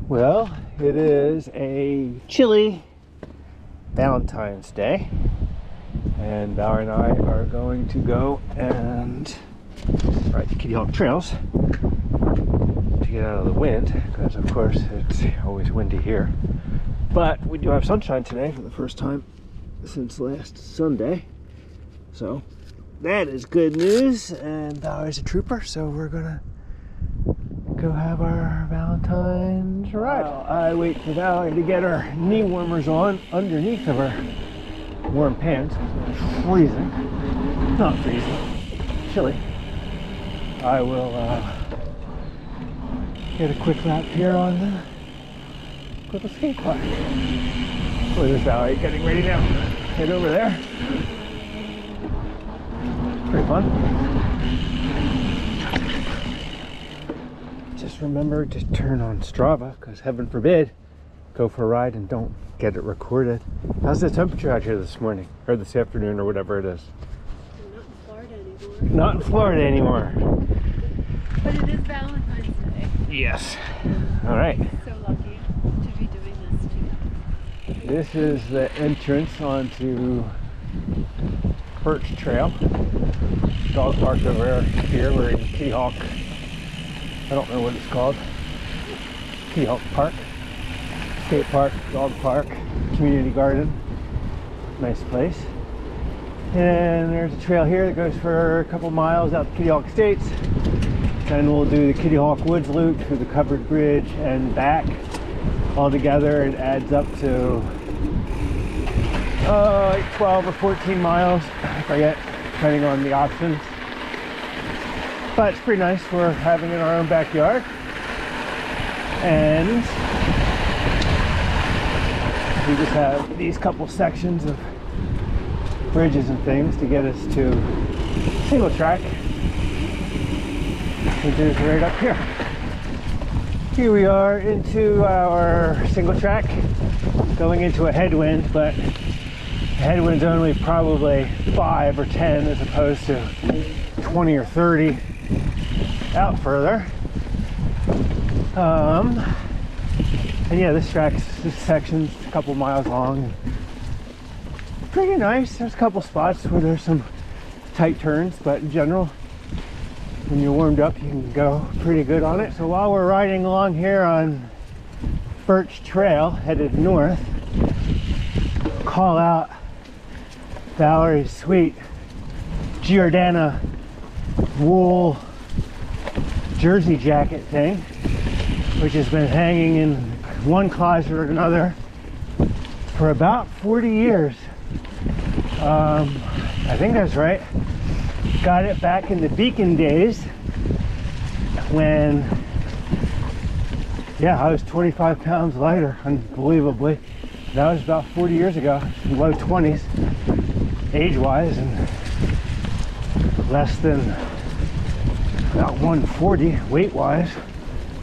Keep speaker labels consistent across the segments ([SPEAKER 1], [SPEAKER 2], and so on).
[SPEAKER 1] Well, it is a chilly Valentine's Day, and Val and I are going to go and ride the Kitty Hawk trails to get out of the wind, because of course it's always windy here. But we do have sunshine today for the first time since last Sunday, so that is good news. And Valerie's a trooper, so we're gonna go have our Valentine's ride. I wait for Valerie to get her knee warmers on underneath of her warm pants. It's freezing. Not freezing. Chilly. I will get a quick lap here on the little skate park. Oh, there's Valerie getting ready now. Head over there. Pretty fun. Just remember to turn on Strava, because heaven forbid, go for a ride and don't get it recorded. How's the temperature out here this morning, or this afternoon, or whatever it is?
[SPEAKER 2] Not in Florida anymore.
[SPEAKER 1] Not in Florida anymore.
[SPEAKER 2] But it is Valentine's Day.
[SPEAKER 1] Yes. All right.
[SPEAKER 2] So lucky to be doing this too.
[SPEAKER 1] This is the entrance onto Birch Trail. Dog park over here. We're in Kitty Hawk. I don't know what it's called. Kitty Hawk Park. Skate park, dog park, community garden. Nice place. And there's a trail here that goes for a couple miles out to Kitty Hawk Estates. Then we'll do the Kitty Hawk Woods loop through the covered bridge and back. Altogether it adds up to like 12 or 14 miles. I forget, depending on the options. But it's pretty nice for having it in our own backyard. And we just have these couple sections of bridges and things to get us to single track, which is right up here. Here we are into our single track, going into a headwind, but the headwind's only probably 5 or 10 as opposed to 20 or 30 out further. And yeah, this section's a couple miles long. Pretty nice. There's a couple spots where there's some tight turns, but in general, when you're warmed up, you can go pretty good on it. So while we're riding along here on Birch Trail, headed north, call out Valerie's sweet Giordana wool jersey jacket thing, which has been hanging in one closet or another for about 40 years. I think that's right. Got it back in the Beacon days when, yeah, I was 25 pounds lighter, unbelievably. That was about 40 years ago, low 20s, age-wise, and less than about 140 weight-wise.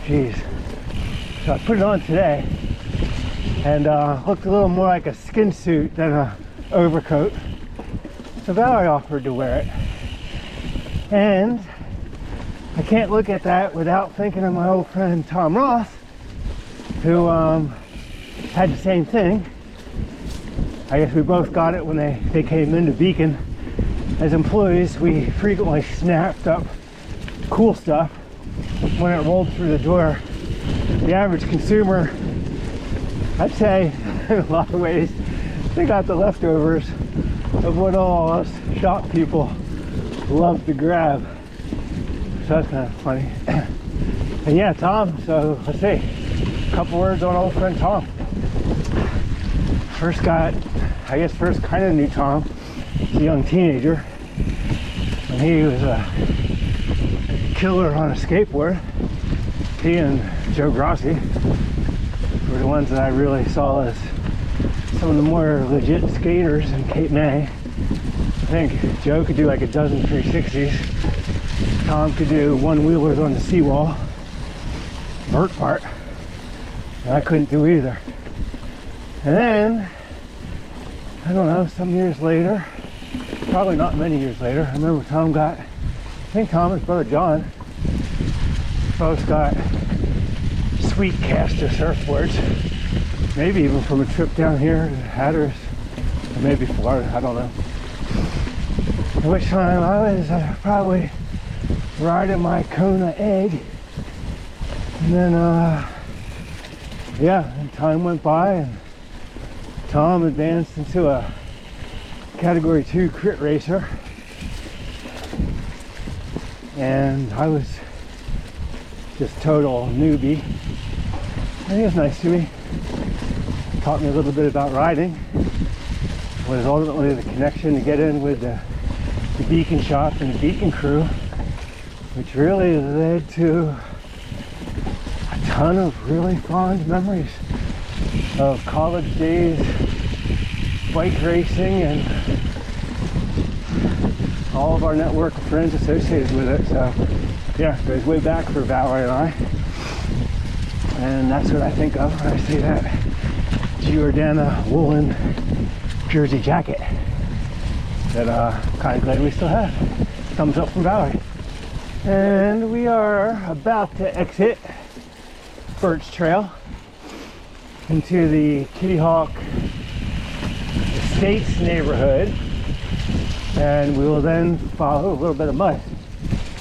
[SPEAKER 1] Jeez. So I put it on today, and looked a little more like a skin suit than a overcoat. So Valerie offered to wear it. And I can't look at that without thinking of my old friend Tom Roth, who had the same thing. I guess we both got it when they came into Beacon. As employees, we frequently snapped up cool stuff when it rolled through the door. The average consumer, I'd say, in a lot of ways, they got the leftovers of what all us shop people love to grab. So that's kind of funny. And yeah, Tom, so let's see, a couple words on old friend Tom. First kind of knew Tom as a young teenager, when he was a killer on a skateboard. He and Joe Grossi were the ones that I really saw as some of the more legit skaters in Cape May. I think Joe could do like a dozen 360s. Tom could do one-wheelers on the seawall, vert part, and I couldn't do either. And then, I don't know, some years later, probably not many years later, I remember I think Tom and his brother John both got sweet caster surfboards. Maybe even from a trip down here to Hatteras, or maybe Florida, I don't know. At which time I was probably riding my Kona egg. And then, yeah, and time went by and Tom advanced into a Category 2 crit racer. And I was just total newbie. And he was nice to me. Taught me a little bit about riding. Was ultimately the connection to get in with the beacon shop and the beacon crew, which really led to a ton of really fond memories of college days, bike racing, and all of our network of friends associated with it. So yeah, it goes way back for Valerie and I. And that's what I think of when I see that Giordana woolen jersey jacket that kind of glad we still have. Thumbs up from Valerie. And we are about to exit Birch Trail into the Kitty Hawk Estates neighborhood, and we will then follow a little bit of mud.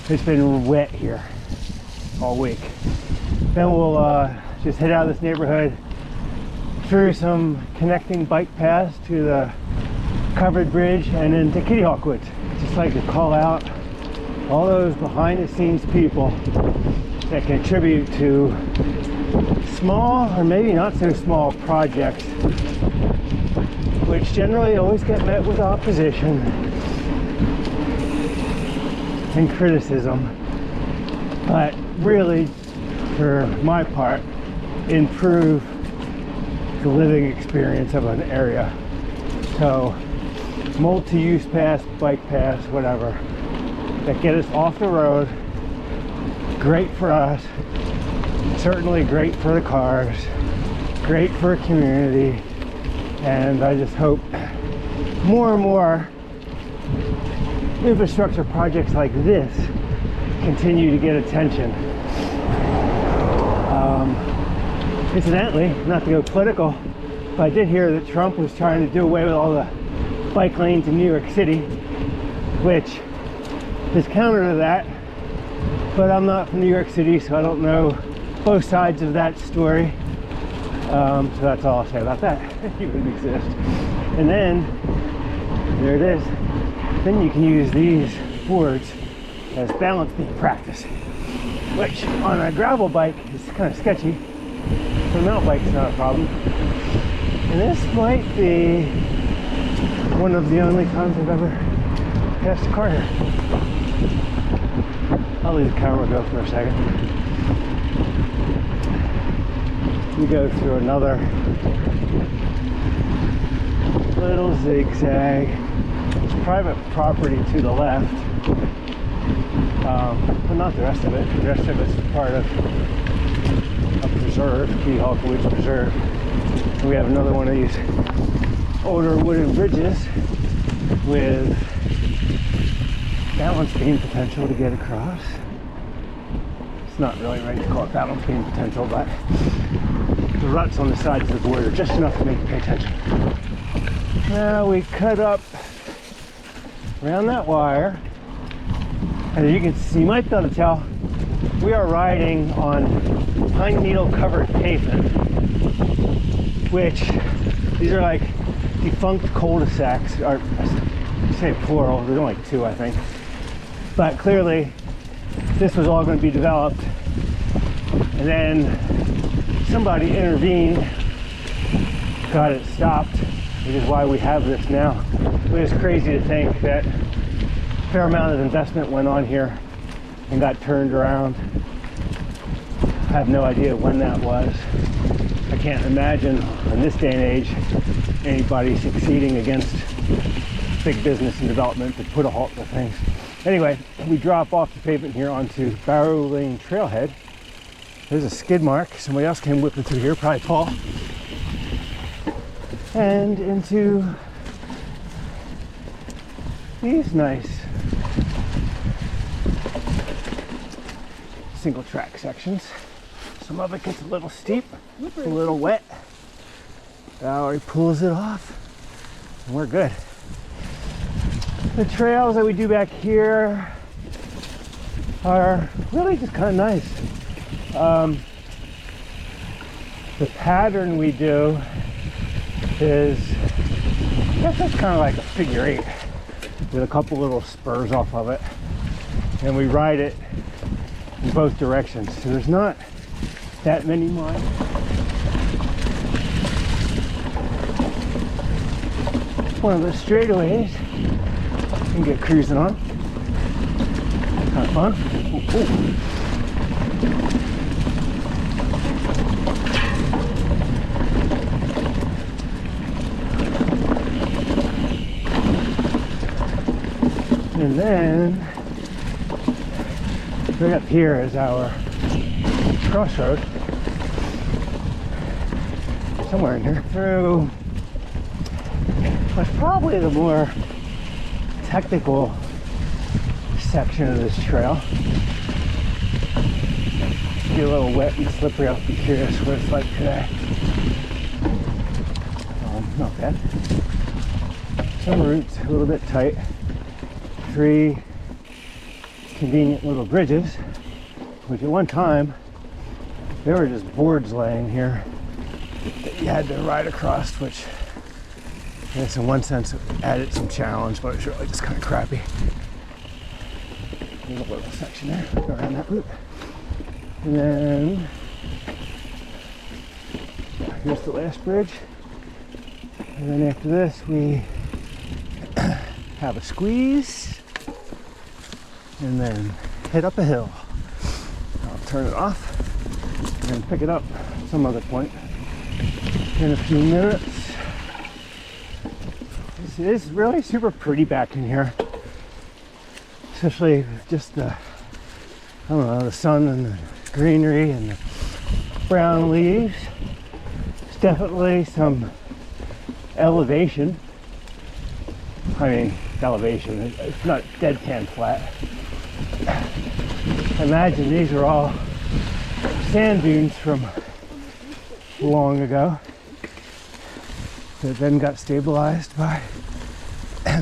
[SPEAKER 1] It's been wet here all week. Then we'll just head out of this neighborhood through some connecting bike paths to the covered bridge and into Kitty Hawk Woods. Just like to call out all those behind the scenes people that contribute to small or maybe not so small projects, which generally always get met with opposition and criticism, but really, for my part, improve the living experience of an area. So multi-use paths, bike paths, whatever, that get us off the road. Great for us, certainly great for the cars, great for a community, and I just hope more and more infrastructure projects like this continue to get attention. Incidentally, not to go political, but I did hear that Trump was trying to do away with all the bike lanes in New York City, which is counter to that, but I'm not from New York City, so I don't know both sides of that story. So that's all I'll say about that. It would exist. And then, there it is. Then you can use these boards as balance beam practice, which on a gravel bike is kind of sketchy. For a mountain bike, it's not a problem. And this might be one of the only times I've ever passed a car here. I'll leave the camera go for a second. We go through another little zigzag. It's private property to the left, but not the rest of it. The rest of it's part of a preserve, Kitty Hawk Woods Preserve. And we have another one of these older wooden bridges with balance beam potential to get across. It's not really right to call it balance beam potential, but the ruts on the sides of the board are just enough to make you pay attention. Now we cut up around that wire, and as you can see, you might be able to tell, we are riding on pine needle covered pavement, which these are like defunct cul-de-sacs, or I say plural, there's only two I think, but clearly this was all going to be developed, and then somebody intervened, got it stopped, which is why we have this now. It was crazy to think that a fair amount of investment went on here and got turned around. I have no idea when that was. I can't imagine in this day and age anybody succeeding against big business and development to put a halt to things. Anyway, we drop off the pavement here onto Barrow Lane Trailhead. There's a skid mark. Somebody else came whipping through here, probably Paul. And into these nice single track sections. Some of it gets a little steep, a little wet. Valerie pulls it off, and we're good. The trails that we do back here are really just kind of nice. The pattern we do is, I guess it's kind of like a figure 8 with a couple little spurs off of it, and we ride it in both directions. So there's not that many miles. One of the straightaways you can get cruising on. Kind of fun. Ooh, ooh. And then right up here is our crossroad. Somewhere in here. Through what's probably the more technical section of this trail. Get a little wet and slippery. I'll be curious what it's like today. Not bad. Some routes a little bit tight. 3 convenient little bridges, which at one time there were just boards laying here that you had to ride across, which I guess in one sense added some challenge, but it was really just kind of crappy. There's a little section there, go around that route. And then here's the last bridge. And then after this we have a squeeze and then head up a hill. I'll turn it off and then pick it up some other point in a few minutes. This is really super pretty back in here, especially just the, I don't know, the sun and the greenery and the brown leaves. There's definitely some elevation. I mean, elevation, it's not dead tan flat. Imagine these are all sand dunes from long ago that then got stabilized by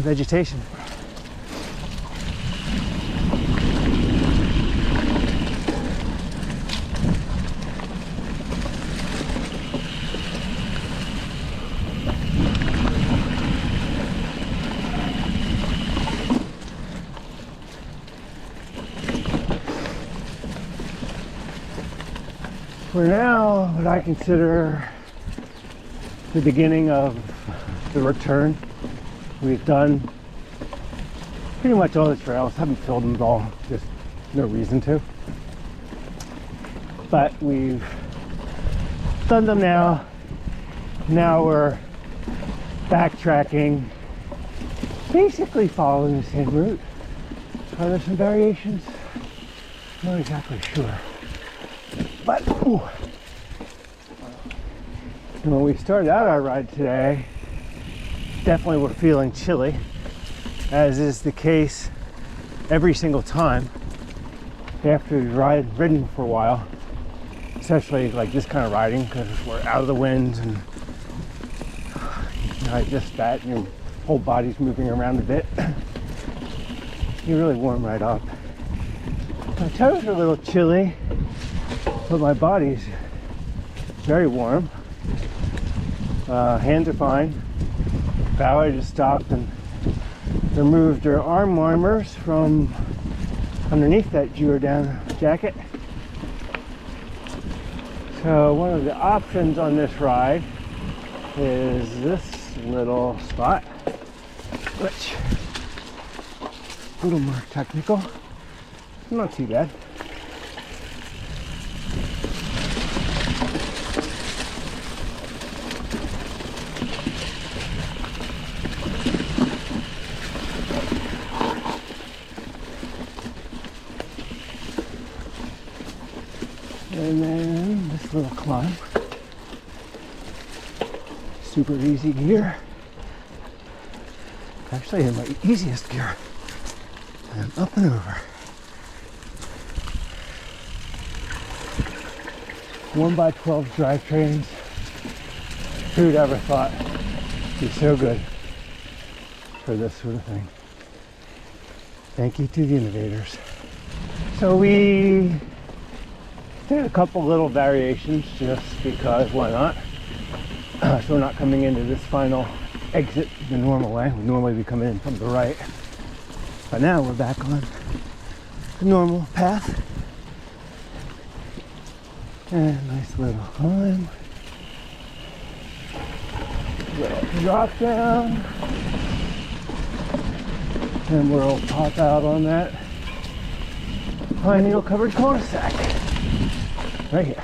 [SPEAKER 1] vegetation. We're now what I consider the beginning of the return. We've done pretty much all the trails. Haven't filmed them all, just no reason to. But we've done them now. Now we're backtracking, basically following the same route. Are there some variations? Not exactly sure. But ooh. When we started out our ride today, definitely we're feeling chilly, as is the case every single time after we've ridden for a while, especially like this kind of riding, because we're out of the wind and just that, and your whole body's moving around a bit. You really warm right up. My toes are a little chilly, but my body's very warm. Hands are fine. Valerie just stopped and removed her arm warmers from underneath that Giordano jacket. So one of the options on this ride is this little spot, which is a little more technical. Not too bad. And then this little climb, super easy gear. Actually in my easiest gear. And up and over. 1x12 drivetrains. Who'd ever thought it'd be so good for this sort of thing? Thank you to the innovators. So we did a couple little variations just because why not? So we're not coming into this final exit the normal way. We normally be coming in from the right. But now we're back on the normal path. And nice little climb. Little drop down. And we'll pop out on that pine needle covered cul-de-sac. Right here.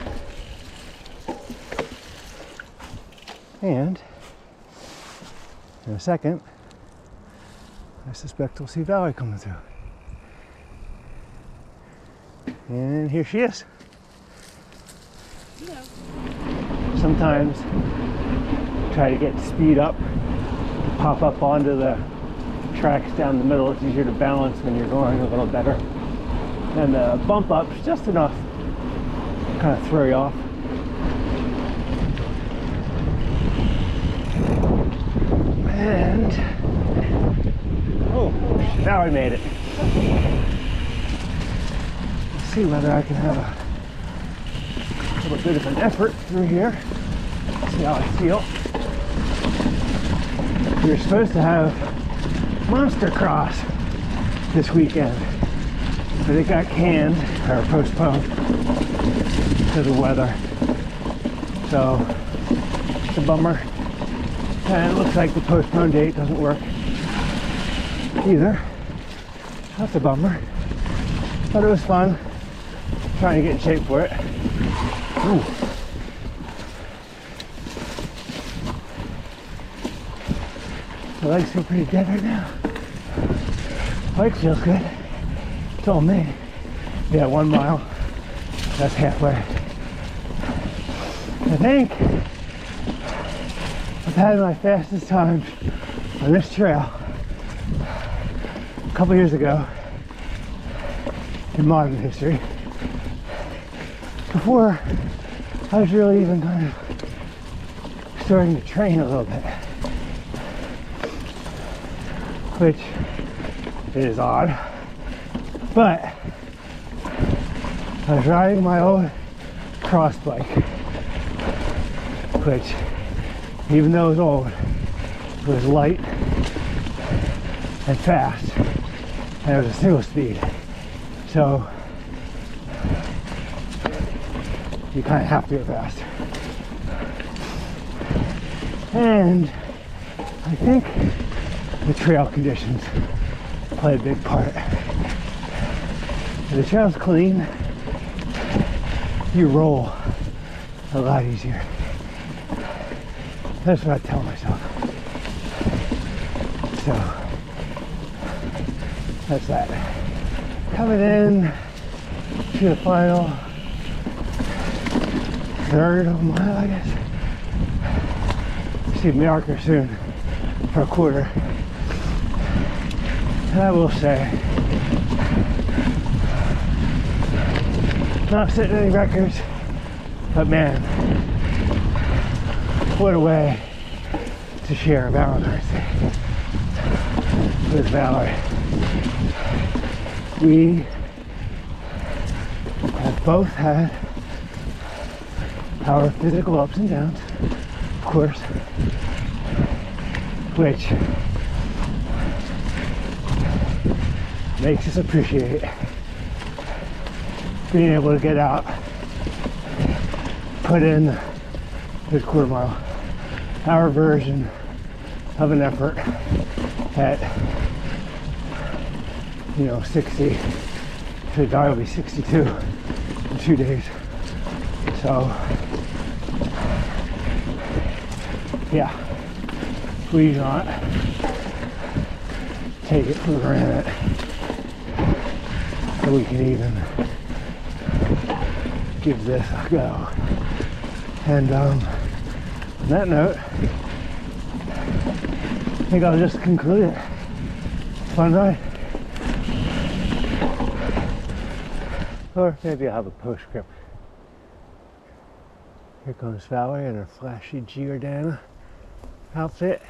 [SPEAKER 1] And in a second, I suspect we'll see Valerie coming through. And here she is.
[SPEAKER 2] Hello.
[SPEAKER 1] Sometimes try to get speed up, pop up onto the tracks down the middle. It's easier to balance when you're going a little better. And the bump up's just enough to kind of throw you off. And oh, now I made it. Let's see whether I can have a little bit of an effort through here. See how I feel. We were supposed to have Monster Cross this weekend, but it got canned or postponed because of weather. So it's a bummer. And it looks like the postponed date doesn't work either. That's a bummer. But it was fun trying to get in shape for it. Ooh. My legs feel pretty dead right now. Bike feels good. Told me. Yeah, 1 mile. That's halfway. I think I've had my fastest times on this trail a couple years ago in modern history, before I was really even kind of starting to train a little bit, which is odd. But I was riding my old cross bike, which, even though it was old, it was light and fast, and it was a single speed. So you kind of have to go fast. And I think the trail conditions play a big part. If the trail's clean, you roll a lot easier. That's what I tell myself. So that's that. Coming in to the final third of a mile, I guess. See a marker soon for a quarter. And I will say, not setting any records, but man, what a way to share Valentine's Day with Valerie. We have both had our physical ups and downs, of course, which makes us appreciate being able to get out, put in this quarter mile, our version of an effort at 60. So I will be 62 in 2 days. So yeah, please not take it for granted that we can even give this a go. And on that note, I think I'll just conclude it. Fun ride. Or maybe I'll have a postscript. Here comes Valerie in her flashy Giordano outfit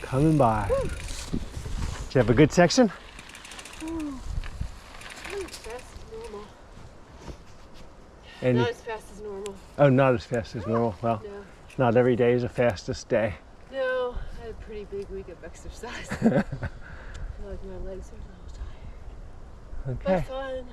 [SPEAKER 1] coming by.
[SPEAKER 2] Woo.
[SPEAKER 1] Did you have a good section?
[SPEAKER 2] Ooh. Not as fast as normal.
[SPEAKER 1] And
[SPEAKER 2] Not as fast as normal.
[SPEAKER 1] oh, not as fast as normal. Well,
[SPEAKER 2] No.
[SPEAKER 1] not every day is the fastest day.
[SPEAKER 2] No, I had a pretty big week of exercise. I feel like my legs are a little tired.
[SPEAKER 1] Okay.
[SPEAKER 2] But fun.